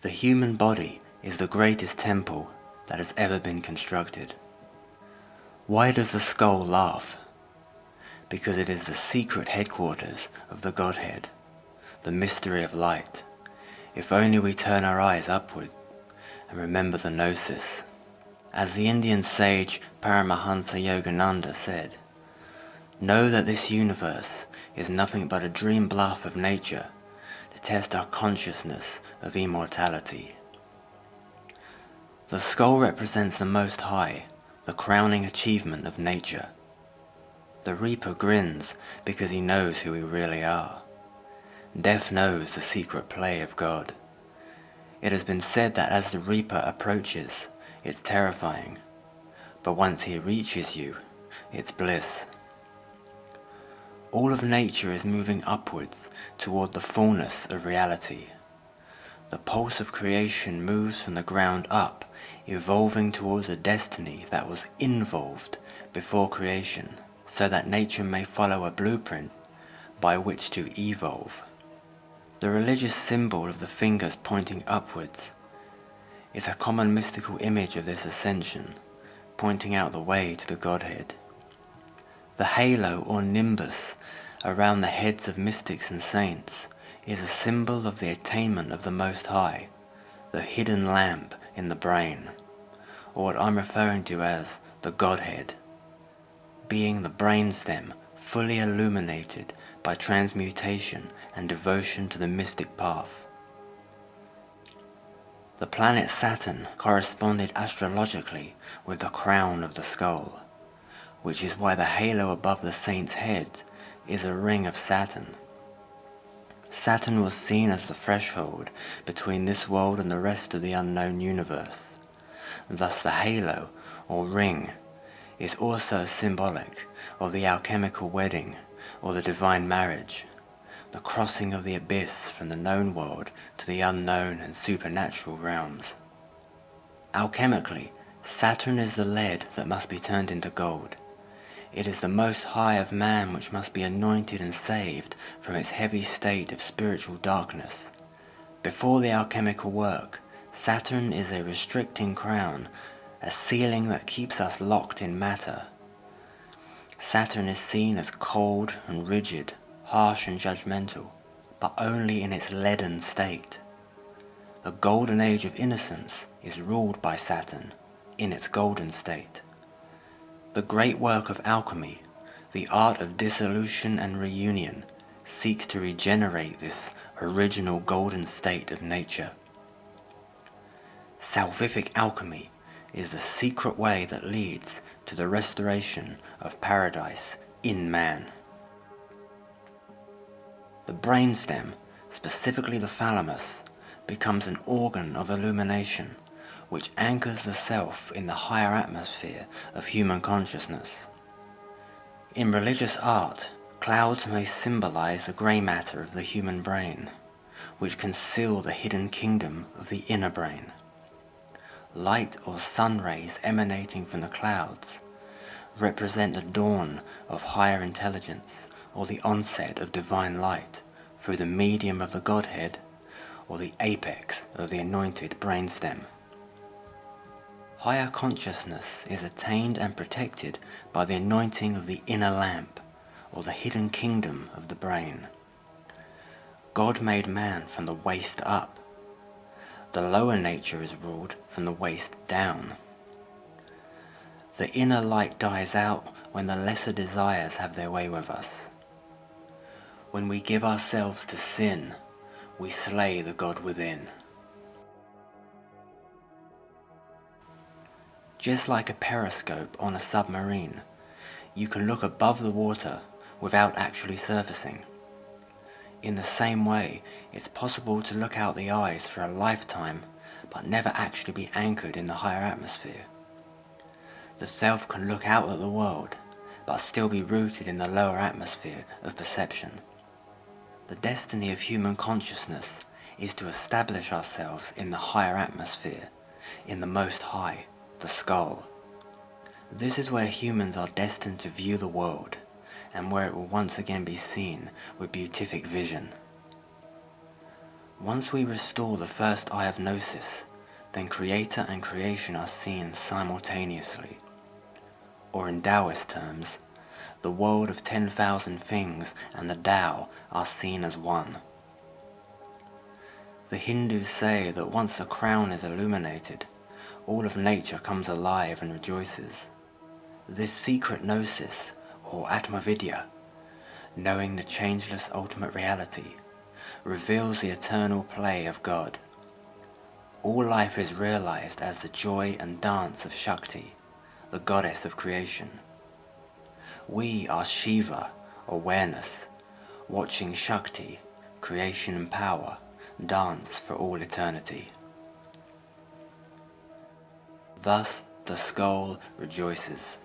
The human body is the greatest temple that has ever been constructed. Why does the skull laugh? Because it is the secret headquarters of the Godhead, the mystery of light. If only we turn our eyes upward and remember the Gnosis. As the Indian sage Paramahansa Yogananda said, "Know that this universe is nothing but a dream bluff of nature to test our consciousness of immortality." The skull represents the Most High, the crowning achievement of nature. The Reaper grins because he knows who we really are. Death knows the secret play of God. It has been said that as the Reaper approaches, it's terrifying, but once he reaches you, it's bliss. All of nature is moving upwards toward the fullness of reality. The pulse of creation moves from the ground up, evolving towards a destiny that was involved before creation, so that nature may follow a blueprint by which to evolve. The religious symbol of the fingers pointing upwards is a common mystical image of this ascension, pointing out the way to the Godhead. The halo or nimbus around the heads of mystics and saints is a symbol of the attainment of the Most High, the hidden lamp in the brain, or what I'm referring to as the Godhead, being the brainstem fully illuminated by transmutation and devotion to the mystic path. The planet Saturn corresponded astrologically with the crown of the skull, which is why the halo above the saint's head is a ring of Saturn. Saturn was seen as the threshold between this world and the rest of the unknown universe. Thus the halo, or ring, is also symbolic of the alchemical wedding or the divine marriage, the crossing of the abyss from the known world to the unknown and supernatural realms. Alchemically, Saturn is the lead that must be turned into gold. It is the Most High of man which must be anointed and saved from its heavy state of spiritual darkness. Before the alchemical work, Saturn is a restricting crown, a ceiling that keeps us locked in matter. Saturn is seen as cold and rigid, harsh and judgmental, but only in its leaden state. The golden age of innocence is ruled by Saturn in its golden state. The great work of alchemy, the art of dissolution and reunion, seeks to regenerate this original golden state of nature. Salvific alchemy is the secret way that leads to the restoration of paradise in man. The brainstem, specifically the thalamus, becomes an organ of illumination, which anchors the self in the higher atmosphere of human consciousness. In religious art, clouds may symbolize the grey matter of the human brain, which conceal the hidden kingdom of the inner brain. Light or sun rays emanating from the clouds represent the dawn of higher intelligence or the onset of divine light through the medium of the Godhead or the apex of the anointed brainstem. Higher consciousness is attained and protected by the anointing of the inner lamp, or the hidden kingdom of the brain. God made man from the waist up. The lower nature is ruled from the waist down. The inner light dies out when the lesser desires have their way with us. When we give ourselves to sin, we slay the God within. Just like a periscope on a submarine, you can look above the water without actually surfacing. In the same way, it's possible to look out the eyes for a lifetime, but never actually be anchored in the higher atmosphere. The self can look out at the world, but still be rooted in the lower atmosphere of perception. The destiny of human consciousness is to establish ourselves in the higher atmosphere, in the Most High, the skull. This is where humans are destined to view the world, and where it will once again be seen with beatific vision. Once we restore the first eye of Gnosis, then Creator and creation are seen simultaneously. Or in Taoist terms, the world of 10,000 things and the Tao are seen as one. The Hindus say that once the crown is illuminated, all of nature comes alive and rejoices. This secret Gnosis, or Atmavidya, knowing the changeless ultimate reality, reveals the eternal play of God. All life is realized as the joy and dance of Shakti, the goddess of creation. We are Shiva, awareness, watching Shakti, creation and power, dance for all eternity. Thus the skull rejoices.